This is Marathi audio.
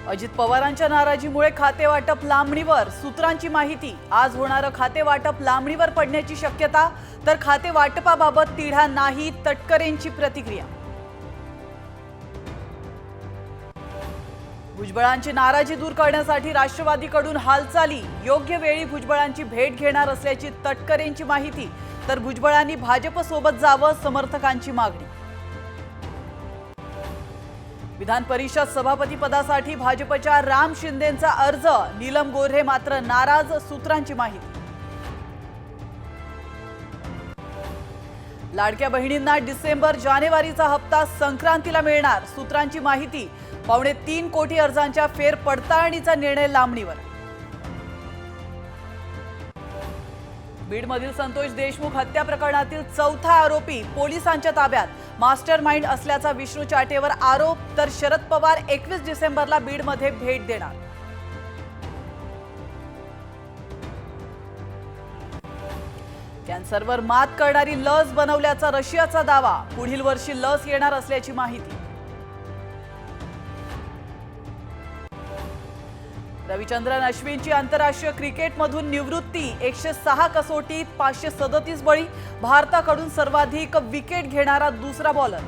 अजित पवारांच्या नाराजीमुळे खाते वाटप लांबणीवर, सूत्रांची माहिती। आज होणारं खाते वाटप लांबणीवर पडण्याची शक्यता, तर खाते वाटपाबाबत तिढा नाही, तटकरेंची प्रतिक्रिया। भुजबळांची नाराजी दूर करण्यासाठी राष्ट्रवादीकडून हालचाली, योग्य वेळी भुजबळांची भेट घेणार असल्याची तटकरेंची माहिती, तर भुजबळांनी भाजपसोबत जावं, समर्थकांची मागणी। विधान परिषद सभापती पदासाठी भाजपच्या राम शिंदेंचा अर्ज, नीलम गोऱ्हे मात्र नाराज, सूत्रांची माहिती। लाडक्या बहिणींना डिसेंबर जानेवारीचा हप्ता संक्रांतीला मिळणार, सूत्रांची माहिती। 3.25 कोटी अर्जांच्या फेरपडताळणीचा निर्णय लांबणीवर। बीडमधील संतोष देशमुख हत्या प्रकरणातील चौथा आरोपी पोलिसांच्या ताब्यात, मास्टर माइंड असल्याचा विष्णू चाटेवर आरोप, तर शरद पवार 21 डिसेंबरला बीडमध्ये भेट देणार। कॅन्सरवर मात करणारी लस बनवल्याचा रशियाचा दावा, पुढील वर्षी लस येणार असल्याची माहिती। रविचंद्रन अश्विनची आंतरराष्ट्रीय क्रिकेटमधून निवृत्ती, 106 कसोटीत 537 बळी, भारताकडून सर्वाधिक विकेट घेणारा दुसरा बॉलर।